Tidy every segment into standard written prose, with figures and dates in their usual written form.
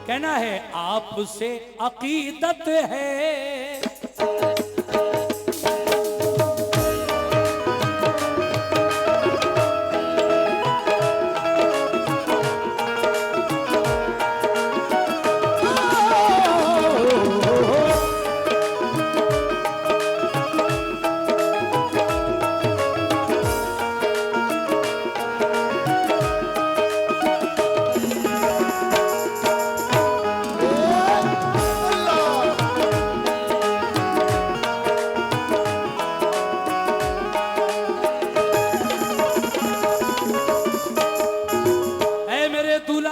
कहना है आपसे अकीदत है।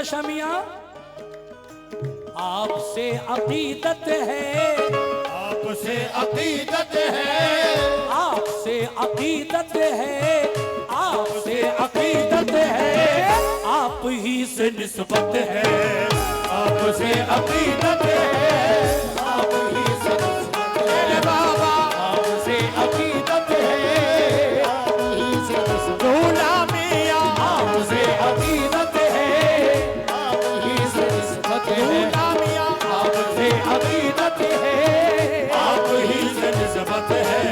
शमिया आपसे अकीदत है, आपसे अकीदत है, आपसे अकीदत है, आपसे अकीदत है, आप ही से निस्बत है, आपसे अकीदत है, आप ही से निस्बत है बाबा, आपसे अकीदत है, आप ही से निस्बत है गुलामिया आपसे अकीदत है, गुलामिया आपसे अकीदत है, आप ही से निस्बत है,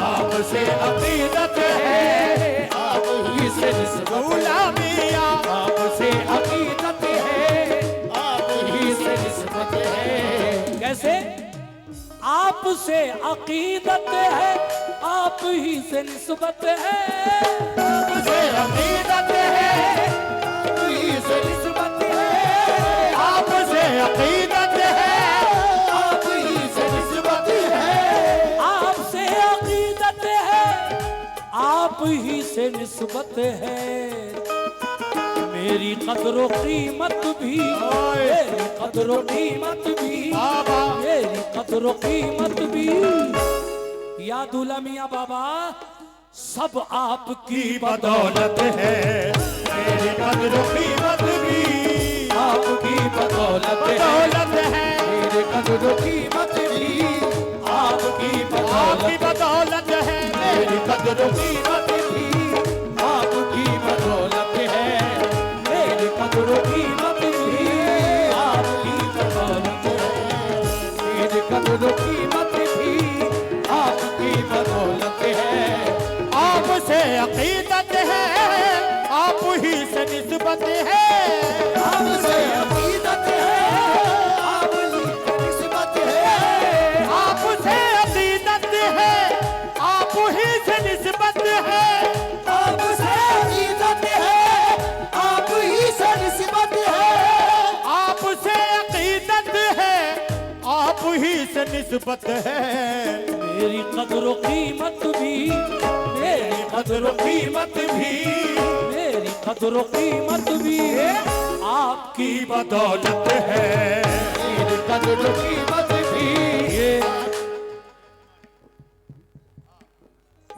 आपसे अकीदत है, आप ही से निस्बत है गुलामिया आपसे अकीदत है, आप ही से निस्बत है। कैसे? आपसे अकीदत है, आप ही से निस्बत है, आपसे अकीदत है, आप ही से निस्बत है, आपसे अकीदत है, आप ही से निस्बत है, आपसे अकीदत है, आप ही से निस्बत है। मेरी कदर कीमत भी, मेरी कदर कीमत भी, बाबा मेरी कदर कीमत भी, या दूल्हा मियां बाबा सब आपकी बदौलत है, मेरी कदर कीमत भी आपकी बदौलत है, मेरे कदर कीमत भी आपकी आपकी बदौलत, बदौलत है, मेरी कदर कीमत भी आपकी बदौलत है, मेरे कदर कीमत भी आपकी बदौलत है, मेरे कदर कीमत भी आपकी बदौलत है। आपसे अकीदत है, आप ही से निस्बत है, आपसे अकीदत है, आप ही से निस्बत है, आपसे अकीदत है, आप ही से निस्बत है, आपसे अकीदत है, आप ही से निस्बत है, आपसे अकीदत है, आप ही से निस्बत है। मेरी कदर कीमत भी, मेरी कदर कीमत भी, मेरी कदर कीमत भी आपकी बदौलत है, मेरी कदर कीमत भी।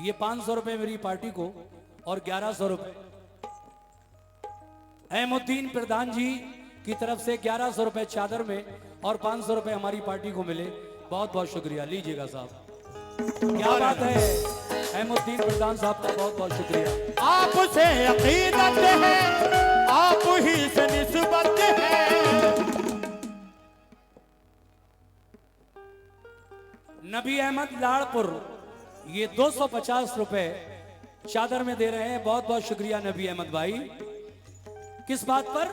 ये 500 रुपए मेरी पार्टी को और 1100 रुपए अहमुद्दीन प्रधान जी की तरफ से 1100 रुपए चादर में और 500 रुपए हमारी पार्टी को मिले। बहुत बहुत शुक्रिया, लीजिएगा साहब। क्या बात है अहमुद्दीन प्रधान साहब का बहुत बहुत शुक्रिया। आपसे अकीदत है, आप ही से निस्बत है। नबी अहमद लाड़पुर ये 250 रुपए चादर में दे रहे हैं। बहुत बहुत शुक्रिया नबी अहमद भाई। किस बात पर?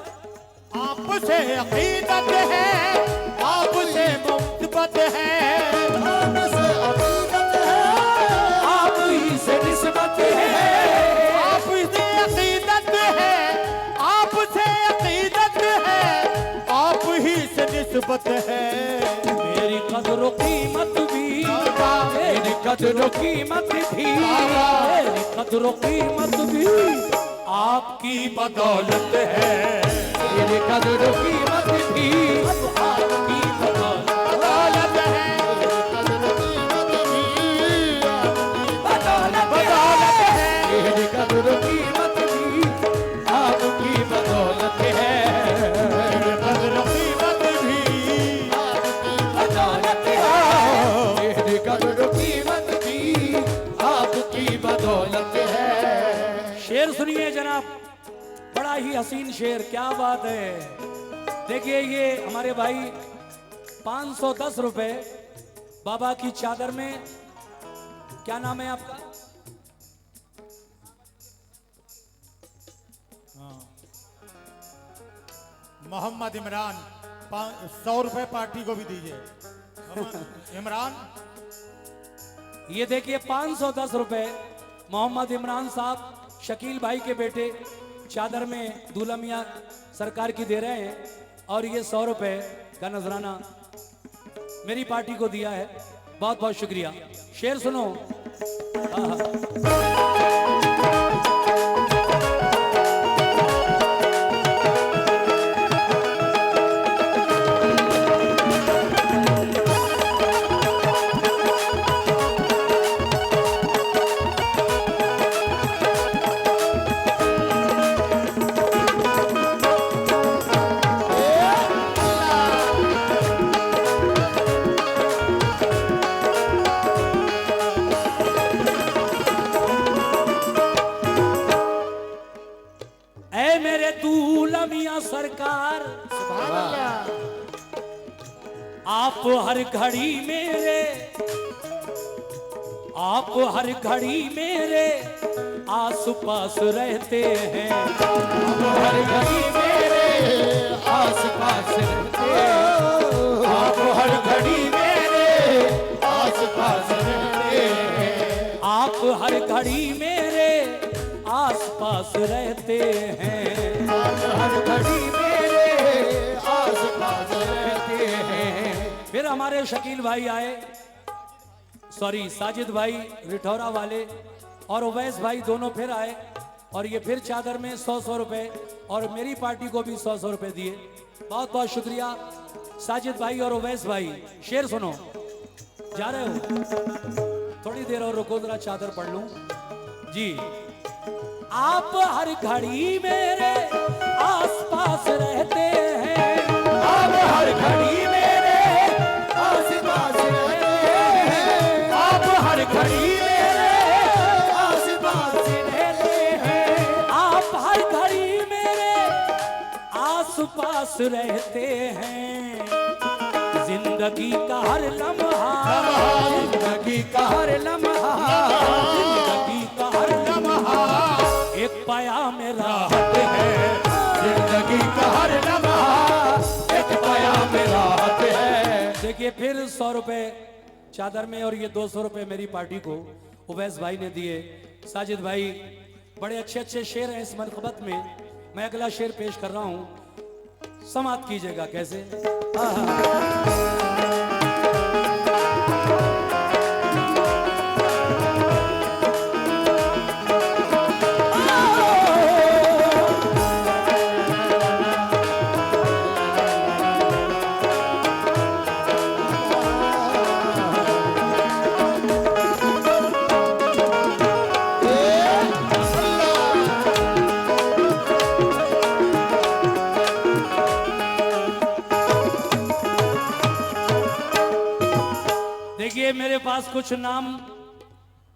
आपसे अकीदत है, आपसे मोहब्बत है, आपसे अकीदत है, आप ही से निस्बत है, आपसे अकीदत है, आपसे अकीदत है, आप ही से निस्बत है। मेरी कदर कीमत भी, मेरी कदर कीमत भी, मेरी कदर कीमत भी आपकी बदौलत है, मेरी कदर कीमत भी आपकी बदौलत है, बदौलत है, मेरी कदर कीमत भी आपकी बदौलत है, कदर कीमत भी बदौलत है, मेरी कदर कीमत भी आपकी बदौलत है। शेर सुनिए जनाब, बड़ा ही हसीन शेर। क्या बात है। देखिए ये हमारे भाई 510 रुपए बाबा की चादर में। क्या नाम है आपका? मोहम्मद इमरान। 100 रुपए पार्टी को भी दीजिए। इमरान, ये देखिए 510 रुपए मोहम्मद इमरान साहब शकील भाई के बेटे चादर में दूल्हा मियां सरकार की दे रहे हैं, और ये 100 रुपए का नजराना मेरी पार्टी को दिया है। बहुत बहुत शुक्रिया। शेर सुनो। सरकार आप हर घड़ी मेरे, आप हर घड़ी मेरे आस पास रहते हैं। आप हर घड़ी मेरे आस पास रहते हैं। आप हर घड़ी मेरे आस पास रहते हैं। आप हर घड़ी मेरे आस पास रहते हैं। आप हर घड़ी मेरे आस पास रहते हैं। फिर हमारे शकील भाई आए, सॉरी साजिद भाई रिठौरा वाले और उवैस भाई दोनों फिर आए, और ये फिर चादर में 100 रुपए, और मेरी पार्टी को भी 100 रुपए दिए। बहुत बहुत शुक्रिया साजिद भाई और उवैस भाई। शेर सुनो। जा रहे हो? थोड़ी देर और रुको, जरा चादर पढ़ लूं जी। आप हर घड़ी मेरे आस पास रहते हैं। आप हर घड़ी मेरे आस पास रहते हैं। आप हर घड़ी मेरे आस पास रहते हैं। आप हर घड़ी मेरे आस पास रहते हैं। जिंदगी का हर लम्हा, जिंदगी का हर लम्हा, जिंदगी का हर लम्हा एक पाया मेरा राहत है। जिंदगी का हर लम्हा एक पाया में राहत है। देखिए फिर 100 रुपए चादर में, और ये 200 रुपए मेरी पार्टी को उवैस भाई ने दिए। साजिद भाई बड़े अच्छे अच्छे शेर हैं इस मनक़बत में। मैं अगला शेर पेश कर रहा हूं, समाप्त कीजिएगा कैसे। देखिए मेरे पास कुछ नाम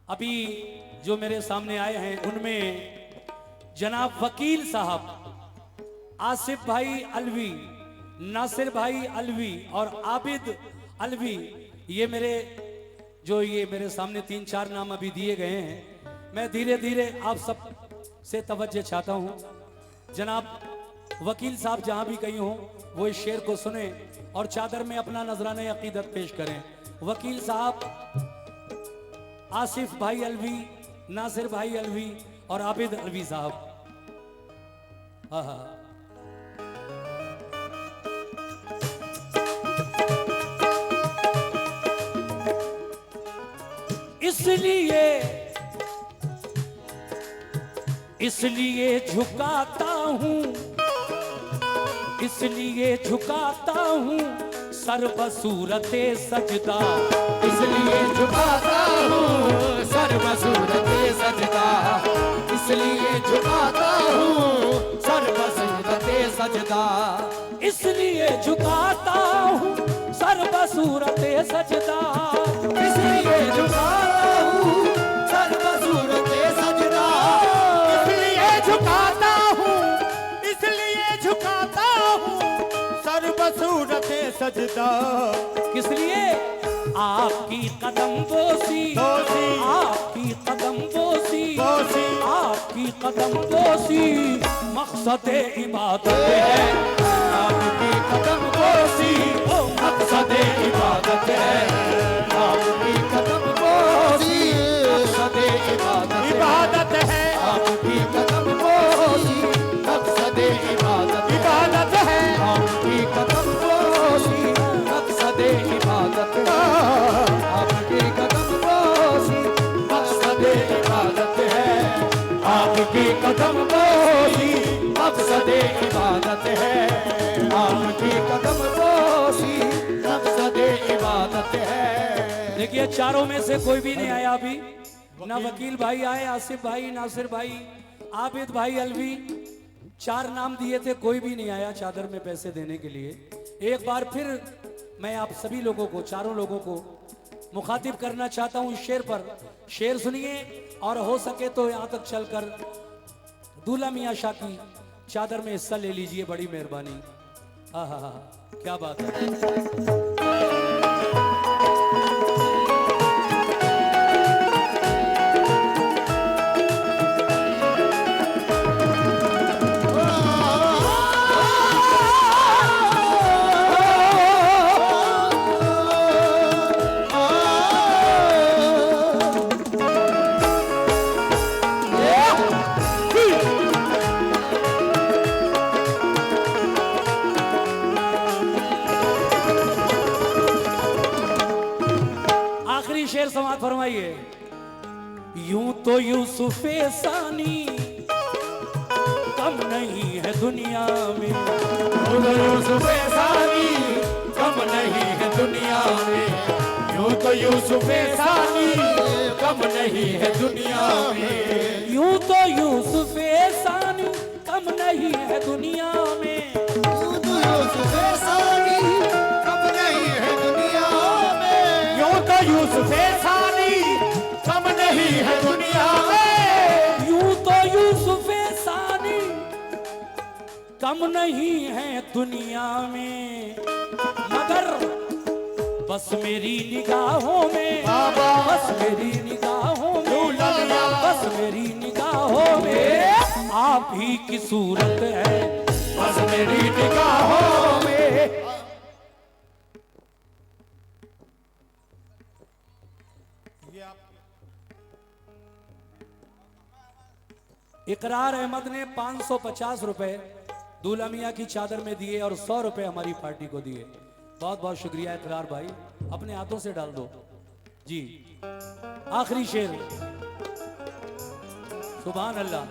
अभी जो मेरे सामने आए हैं, उनमें जनाब वकील साहब, आसिफ भाई अलवी, नासिर भाई अलवी और आबिद अलवी, ये मेरे सामने 3-4 नाम अभी दिए गए हैं। मैं धीरे धीरे आप सब से तवज्जो चाहता हूं। जनाब वकील साहब जहां भी कहीं हो वो इस शेर को सुने और चादर में अपना नजराने अकीदत पेश करें। वकील साहब, आसिफ भाई अलवी, नासिर भाई अलवी और आबिद अलवी साहब। इसलिए झुकाता हूं, इसलिए झुकाता हूं सर बसूरते सजदा। इसलिए झुकाता हूँ सर बसूरते सजदा। इसलिए झुकाता हूँ सर बसूरते सजदा। इसलिए झुकाता हूं सर बसूरते सजदा। इसलिए झुकाता हूँ सर बसूरते सजदा। इसलिए झुकाता हूँ, इसलिए झुकाता हूँ सूरत सजदा, किस लिए? आपकी कदम बोसी, बोसी, आपकी कदम बोसी, बोसी, आपकी कदम बोसी मकसद इबादत है। आपकी कदम बोसी ओ मकसद इबादत है। आपकी कदम बोसी मकसद इबादत है। आपकी कदम बोसी मकसद इबादत है। आपकी कदम बोसी मकसद इबादत है। आपकी कदम बोसी मकसद इबादत है। आपकी कदम बोसी मकसद इबादत है। आपकी कदम बोसी मकसद इबादत है। देखिए, चारों में से कोई भी नहीं आया अभी। ना वकील भाई आए, आसिफ भाई, नासिर भाई, आबिद भाई, अलवी। 4 नाम दिए थे, कोई भी नहीं आया चादर में पैसे देने के लिए। एक बार फिर मैं आप सभी लोगों को, चारों लोगों को मुखातिब करना चाहता हूं इस शेर पर। शेर सुनिए और हो सके तो यहां तक चलकर दूल्हा मियां शाह की चादर में हिस्सा ले लीजिए, बड़ी मेहरबानी। आहा, क्या बात है। शेर समाप्त फरमाइए। यूं तो यूसुफे सानी कम नहीं है दुनिया में, यूं तो यूसुफे सानी कम नहीं है दुनिया में। यूं तो यूसुफे सानी कम नहीं है दुनिया में। यूं तो यूसुफे सानी कम नहीं है दुनिया में। यूं तो यूसुफे सानी कम नहीं है दुनिया में। यूं तो यूसुफे सानी कम नहीं है दुनिया में। यूं तो यूसुफे सानी कम नहीं है दुनिया में, मगर बस मेरी निगाहों में, बस मेरी निगाहों में, बस मेरी निगाहों में आप ही की सूरत है। बस मेरी निगाहों में। इकरार अहमद ने 550 रुपए दूल्हा मियां की चादर में दिए और 100 रुपए हमारी पार्टी को दिए। बहुत बहुत शुक्रिया इकरार भाई, अपने हाथों से डाल दो जी। आखिरी शेर, सुभान अल्लाह।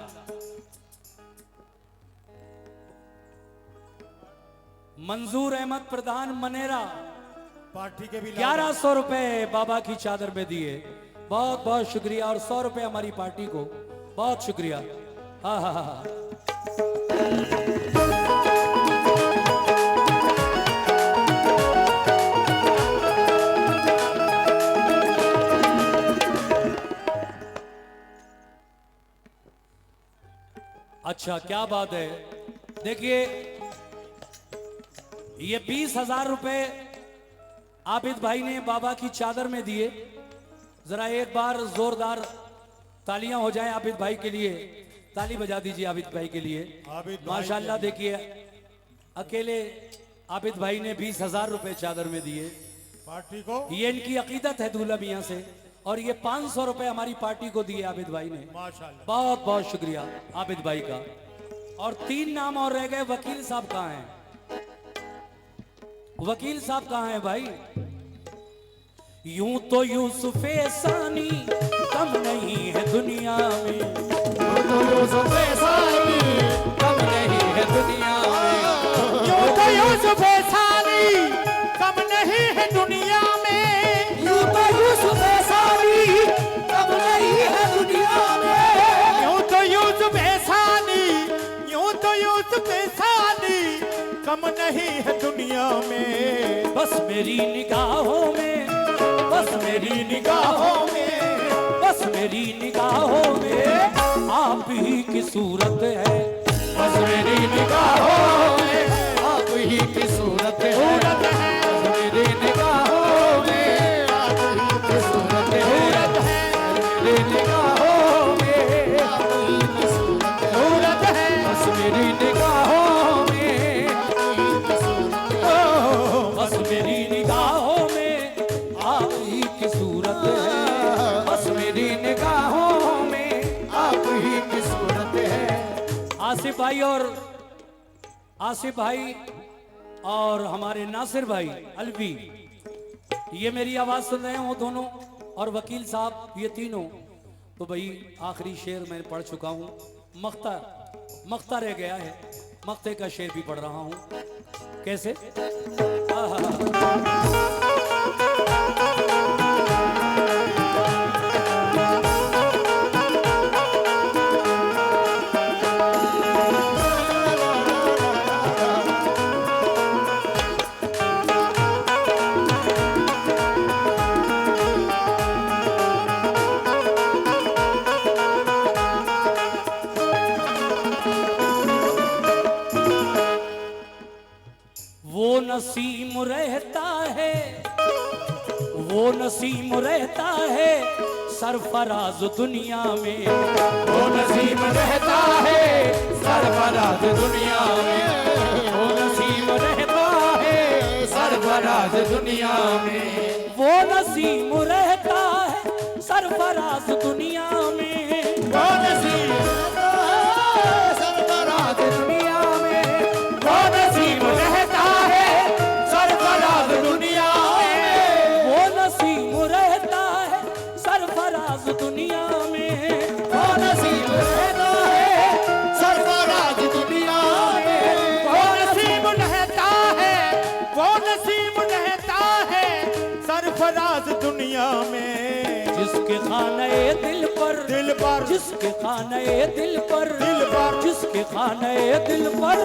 मंजूर अहमद प्रधान मनेरा पार्टी के भी 1100 रुपए बाबा की चादर में दिए। बहुत बहुत शुक्रिया, और 100 रुपए हमारी पार्टी को, बहुत शुक्रिया। हाँ हाँ हाँ। अच्छा, क्या बात है। देखिए, ये 20,000 रुपए आबिद भाई ने बाबा की चादर में दिए। जरा एक बार जोरदार तालियां हो जाएं आबिद भाई के लिए। ताली बजा दीजिए आबिद भाई के लिए। माशाल्लाह, देखिए अकेले आबिद भाई ने 20,000 रुपए चादर में दिए पार्टी को। ये इनकी अकीदत है दूल्हा मियां से। और ये 500 रुपए हमारी पार्टी को दिए आबिद भाई ने। माशाल्लाह, बहुत बहुत शुक्रिया आबिद भाई का। और 3 नाम और रह गए। वकील साहब कहाँ हैं? वकील साहब कहाँ हैं भाई? यूं तो यूसुफे सानी कम नहीं है दुनिया में। यूं तो यूसुफे सानी कम नहीं है दुनिया में। यूं तो यूसुफे सानी कम नहीं है दुनिया में। यूं तो यूसुफे सानी कम नहीं है दुनिया में। यूं तो यूसुफे सानी, यूं तो यूसुफे सानी कम नहीं है दुनिया में। बस मेरी निगाहों में, बस मेरी निगाहों में, बस मेरी निगाहों में आप ही की सूरत है। बस मेरी निगाहों में आप ही की सूरत है, बस मेरी निगाहों में आप ही की सूरत है, मेरी निगाहों में आप ही की सूरत है, बस मेरी निगाहों में आप ही की सूरत है, बस मेरी निगाहों में आप ही की सूरत है, बस मेरी निगाहों में आप ही की सूरत है। आसिफ भाई और हमारे नासिर भाई अलवी, ये मेरी आवाज सुन रहे हो दोनों, और वकील साहब ये तीनों। तो भाई आखिरी शेर मैं पढ़ चुका हूँ, मख्ता रह गया है, मख्ते का शेर भी पढ़ रहा हूँ। कैसे? वो नसीम रहता है, वो नसीम रहता है सरफराज दुनिया में, वो नसीब रहता है सरफराज दुनिया में, वो नसीब रहता है सरफराज दुनिया में, वो नसीम रहता है सरफराज दुनिया में, वो नसीब रहता है सरफराज दुनिया में, वो नसीब रहता है सरफराज दुनिया में, वो नसीम रहता है सरफराज दुनिया में, वो नसीब रहता है सरफराज दुनिया में, वो नसीब रहता है, वो नसीब रहता है सरफराज दुनिया में, जिसके खाने दिल पर, जिसके खाने दिल पर, जिसके खाने दिल पर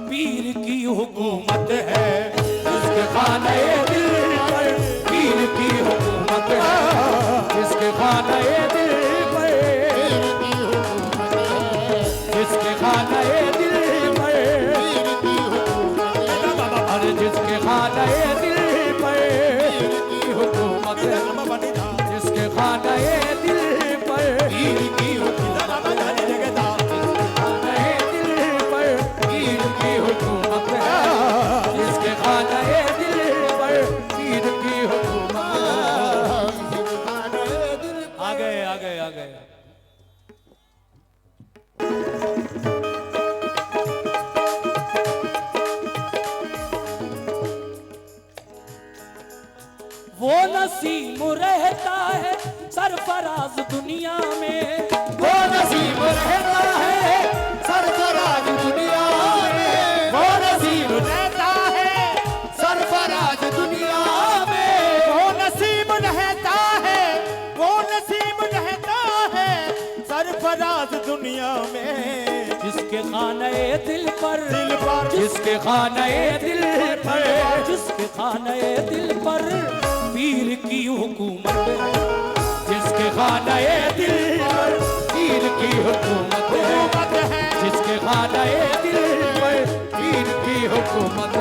पीर की हुकूमत है, जिसके खाने दिल पर पीर की हुकूमत है, जिसके खाने दिल पर पीर की हुकूमत है, जिसके खाने दिल पर पीर की हुकूमत है, अरे जिसके खाने दिल पर पीर की हुकूमत है, जिसके खाने दिल पर पीर की हुकूमत है, खाने दिल पर पीर की हुकूमत है, जिसके खाने दिल पर पीर की हुकूमत है। आ गए। वो नसीम रहता है सरफराज दुनिया में, वो नसीब रहता है सरफराज दुनिया में, वो नसीब रहता है सरफराज दुनिया में, वो नसीब रहता है, वो नसीब रहता है सरफराज दुनिया में, जिसके खाने दिल पर, जिसके खाने दिल पर, जिसके खाने दिल पर पीर की हुकूमत है, जिसके खाने दिल पर पीर की हुकूमत है, जिसके खाने दिल पर पीर की हुकूमत